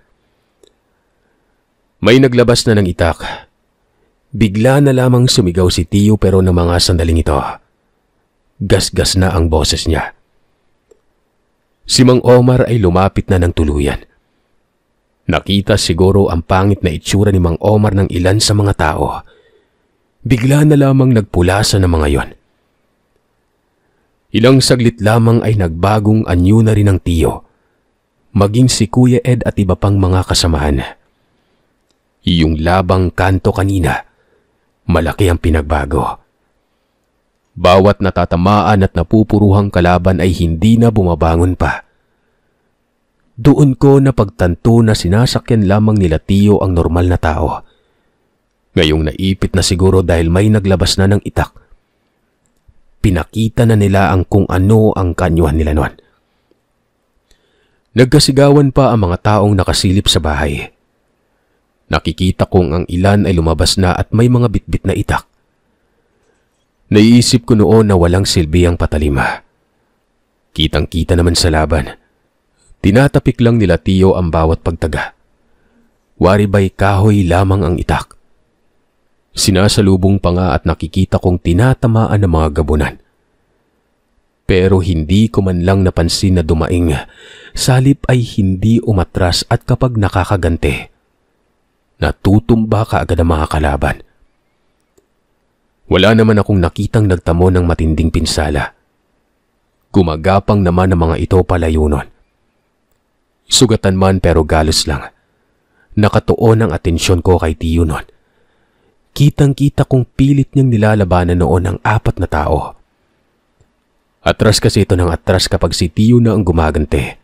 May naglabas na ng itak. Bigla na lamang sumigaw si Tiyo pero ng mga sandaling ito, gasgas na ang boses niya. Si Mang Omar ay lumapit na ng tuluyan. Nakita siguro ang pangit na itsura ni Mang Omar ng ilan sa mga tao. Bigla na lamang nagpulasa ng mga yon. Ilang saglit lamang ay nagbagong anyo na rin ng Tiyo, maging si Kuya Ed at iba pang mga kasamahan. Yung labang kanto kanina, malaki ang pinagbago. Bawat natatamaan at napupuruhang kalaban ay hindi na bumabangon pa. Doon ko napagtanto na sinasakyan lamang nila Tiyo ang normal na tao. Ngayong naipit na siguro dahil may naglabas na ng itak. Pinakita na nila ang kung ano ang kanyuhan nila noon. Nagkasigawan pa ang mga taong nakasilip sa bahay. Nakikita kong ang ilan ay lumabas na at may mga bitbit na itak. Naiisip ko noon na walang silbi ang patalima. Kitang-kita naman sa laban. Tinatapik lang nila Tiyo ang bawat pagtaga. Wari ba'y kahoy lamang ang itak. Sinasalubong pa nga at nakikita kong tinatamaan ng mga gabunan. Pero hindi ko man lang napansin na dumaing. Salip ay hindi umatras at kapag nakakagante, natutumba kaagad ang mga kalaban. Wala naman akong nakitang nagtamo ng matinding pinsala. Gumagapang naman ang mga ito palayo nun. Sugatan man pero galos lang. Nakatuon ang atensyon ko kay Tiyo nun. Kitang-kita kong pilit niyang nilalabanan noon ang 4 na tao. Atras kasi ito ng atras kapag si Tiyo na ang gumagante.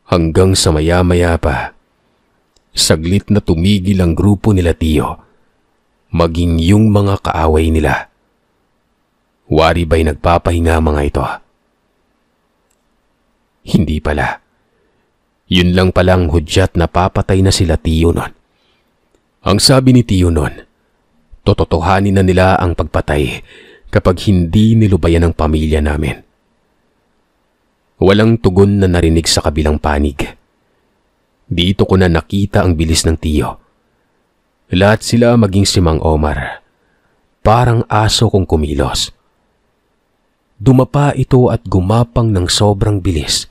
Hanggang sa maya-maya pa, saglit na tumigil ang grupo nila Tiyo, maging yung mga kaaway nila. Wari ba'y nagpapahinga mga ito? Hindi pala. Yun lang palang hudyat na papatay na sila Tiyo nun. Ang sabi ni Tiyo nun, tototohanin na nila ang pagpatay kapag hindi nilubayan ang pamilya namin. Walang tugon na narinig sa kabilang panig. Dito ko na nakita ang bilis ng Tiyo. Lahat sila maging si Mang Omar. Parang aso kung kumilos. Dumapa ito at gumapang ng sobrang bilis.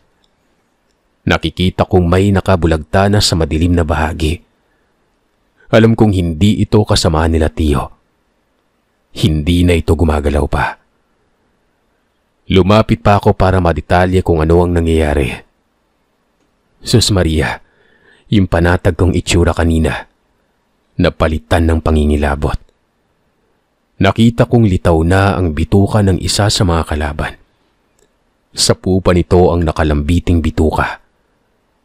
Nakikita kong may nakabulagtana sa madilim na bahagi. Alam kong hindi ito kasama nila Tiyo. Hindi na ito gumagalaw pa. Lumapit pa ako para madetalye kung ano ang nangyayari. Sus Maria, yung panatag kong itsura kanina, napalitan ng pangingilabot. Nakita kong litaw na ang bituka ng isa sa mga kalaban. Sa pupa nito ang nakalambiting bituka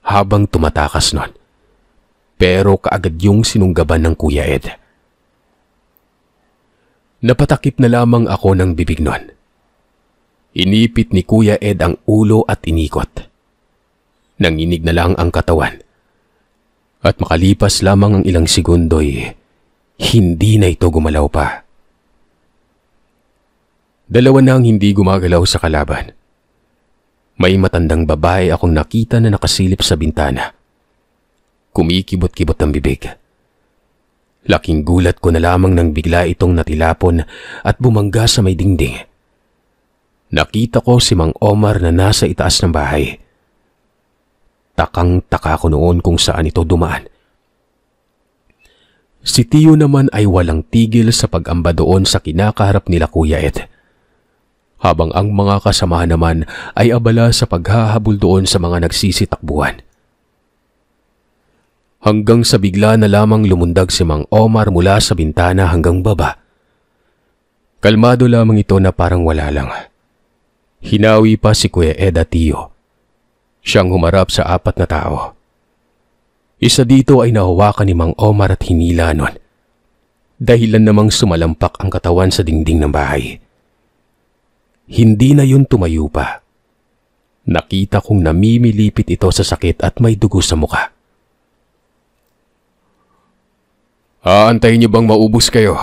habang tumatakas nun. Pero kaagad yung sinunggaban ng Kuya Ed. Napatakip na lamang ako ng bibig nun. Inipit ni Kuya Ed ang ulo at inikot. Nanginig na lang ang katawan. At makalipas lamang ang ilang segundo'y hindi na ito gumalaw pa. Dalawa na ang hindi gumagalaw sa kalaban. May matandang babae akong nakita na nakasilip sa bintana. Kumikibot-kibot ang bibig. Laking gulat ko na lamang nang bigla itong natilapon at bumangga sa may dingding. Nakita ko si Mang Omar na nasa itaas ng bahay. Takang-taka ko noon kung saan ito dumaan. Si Tiyo naman ay walang tigil sa pag-amba doon sa kinakaharap nila Kuya Ed. Habang ang mga kasama naman ay abala sa paghahabol doon sa mga nagsisitakbuhan. Hanggang sa bigla na lamang lumundag si Mang Omar mula sa bintana hanggang baba. Kalmado lamang ito na parang wala lang. Hinawi pa si Kuya Ed at Tiyo. Siyang humarap sa 4 na tao. Isa dito ay nahawakan ni Mang Omar at hinila nun. Dahilan namang sumalampak ang katawan sa dingding ng bahay. Hindi na yun tumayo pa. Nakita kong namimilipit ito sa sakit at may dugo sa mukha. Aantayin niyo bang maubos kayo?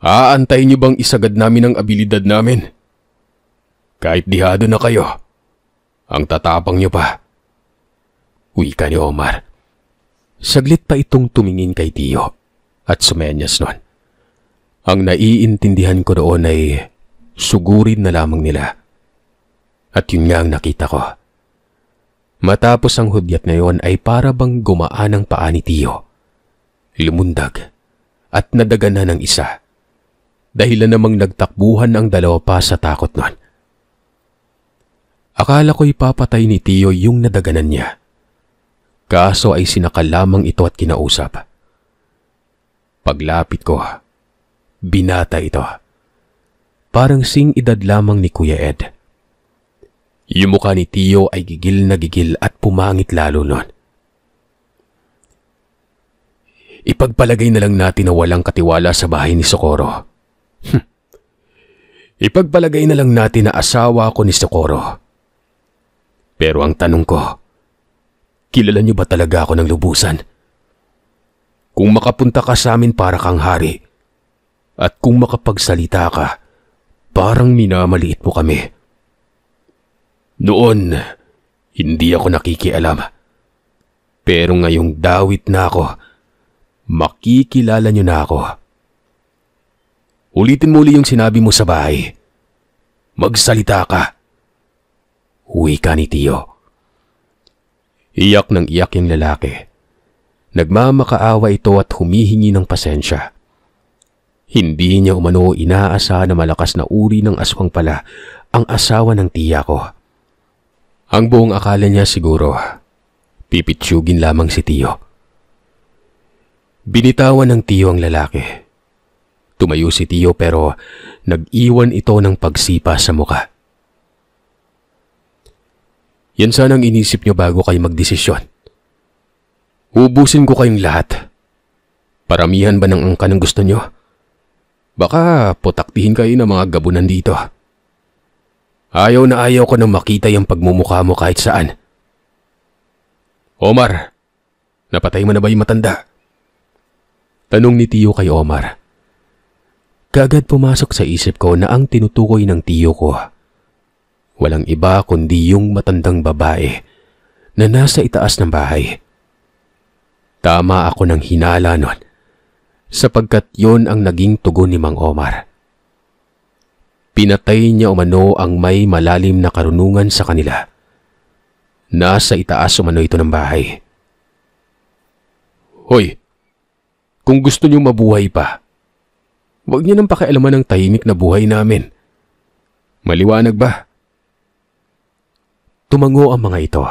Aantayin niyo bang isagad namin ang abilidad namin? Kahit dihado na kayo, ang tatapang niyo pa. Wika ni Omar. Saglit pa itong tumingin kay Tiyo at sumenyas nun. Ang naiintindihan ko doon ay sugurin na lamang nila. At yun nga ang nakita ko. Matapos ang hudyat na yon ay para bang gumaan ang paa ni Tiyo. Lumundag at nadaganan ng isa. Dahilan namang nagtakbuhan ang dalawa pa sa takot nun. Akala ko'y papatay ni Tiyo yung nadaganan niya. Kaso ay sinakal lamang ito at kinausap. Paglapit ko, binata ito. Parang sing-edad lamang ni Kuya Ed. Yung mukha ni Tiyo ay gigil na gigil at pumangit lalo nun. Ipagpalagay na lang natin na walang katiwala sa bahay ni Socorro. Ipagpalagay na lang natin na asawa ko ni Socorro. Pero ang tanong ko, kilala niyo ba talaga ako ng lubusan? Kung makapunta ka sa amin para kang hari, at kung makapagsalita ka, parang minamaliit mo kami. Noon, hindi ako nakikialam. Pero ngayong dawit na ako, makikilala niyo na ako. Ulitin mo uli yung sinabi mo sa bahay. Magsalita ka. Wika ni Tiyo. Iyak ng iyak yung lalaki. Nagmamakaawa ito at humihingi ng pasensya. Hindi niya umano inaasahan na malakas na uri ng aswang pala ang asawa ng tiya ko. Ang buong akala niya siguro, pipitsyugin lamang si Tiyo. Binitawan ng Tiyo ang lalaki. Tumayo si Tiyo pero nag-iwan ito ng pagsipa sa muka. Yan sanang inisip niyo bago kayo magdesisyon. Ubusin ko kayong lahat. Paramihan ba ng angka ng gusto niyo? Baka putaktihin kayo ng mga gabunan dito. Ayaw na ayaw ko nang makita yung pagmumukha mo kahit saan. Omar, napatay mo na ba yung matanda? Tanong ni Tiyo kay Omar. Kaagad pumasok sa isip ko na ang tinutukoy ng tiyo ko walang iba kundi yung matandang babae na nasa itaas ng bahay. Tama ako ng hinala nun sapagkat yon ang naging tugon ni Mang Omar. Pinatay niya umano ang may malalim na karunungan sa kanila. Nasa itaas umano ito ng bahay. Hoy, kung gusto niyong mabuhay pa, huwag niyo nang pakialaman ng tahimik na buhay namin. Maliwanag ba? Tumango ang mga ito.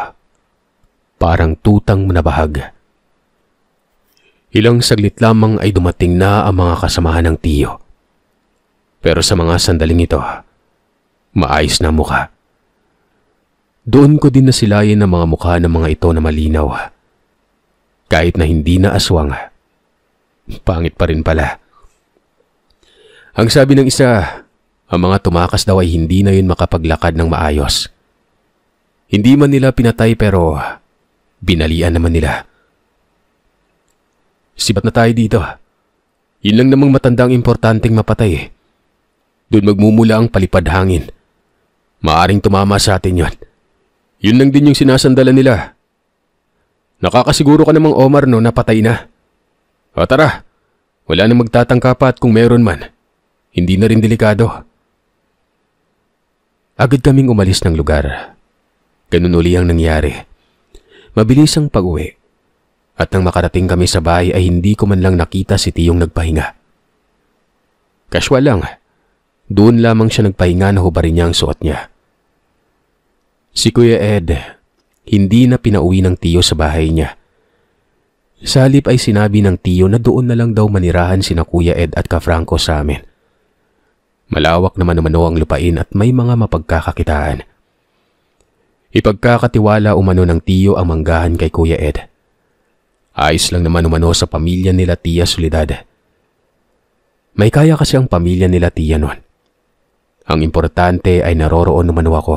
Parang tutang nabahag. Ilang saglit lamang ay dumating na ang mga kasamahan ng tiyo. Pero sa mga sandaling ito, maayos na mukha. Doon ko din nasilayan ang mga mukha ng mga ito na malinaw. Kahit na hindi na aswang, pangit pa rin pala. Ang sabi ng isa, ang mga tumakas daw ay hindi na yun makapaglakad ng maayos. Hindi man nila pinatay pero binalian naman nila. Sibat na tayo dito. Yun lang namang matandang importanteng mapatay eh. Doon magmumula ang palipad hangin. Maaring tumama sa atin yon. Yun lang din yung sinasandalan nila. Nakakasiguro ka namang Omar no napatay na. O tara, wala nang magtatangka pa at kung meron man, hindi na rin delikado. Agad kaming umalis ng lugar. Ganun uli ang nangyari. Mabilis ang pag-uwi. At nang makarating kami sa bahay ay hindi ko man lang nakita si Tiyong nagpahinga. Kaswal lang. Doon lamang siya nagpahinga na hubarin niya ang suot niya. Si Kuya Ed, hindi na pinauwi ng tiyo sa bahay niya. Sa halip ay sinabi ng tiyo na doon na lang daw manirahan sina Kuya Ed at Ka-Franco sa amin. Malawak naman umano ang lupain at may mga mapagkakakitaan. Ipagkakatiwala umano ng tiyo ang manggahan kay Kuya Ed. Ayos lang naman umano sa pamilya nila Tia Soledad. May kaya kasi ang pamilya nila Tia noon. Ang importante ay naroroon umano ako.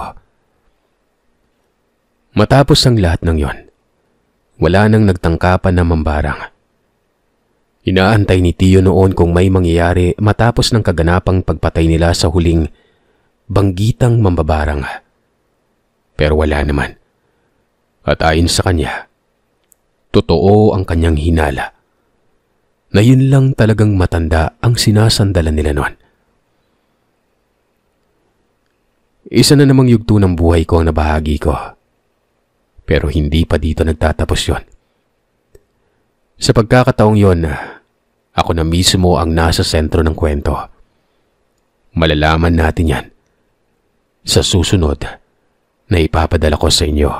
Matapos ang lahat ng yon, wala nang nagtangkapan na mambarang. Inaantay ni Tiyo noon kung may mangyayari matapos ng kaganapang pagpatay nila sa huling banggitang mambabarang. Pero wala naman. At ayon sa kanya, totoo ang kanyang hinala na yun lang talagang matanda ang sinasandalan nila noon. Isa na namang yugto ng buhay ko ang nabahagi ko. Pero hindi pa dito nagtatapos yon. Sa pagkakataong yon, ako na mismo ang nasa sentro ng kwento. Malalaman natin yan sa susunod na ipapadala ko sa inyo.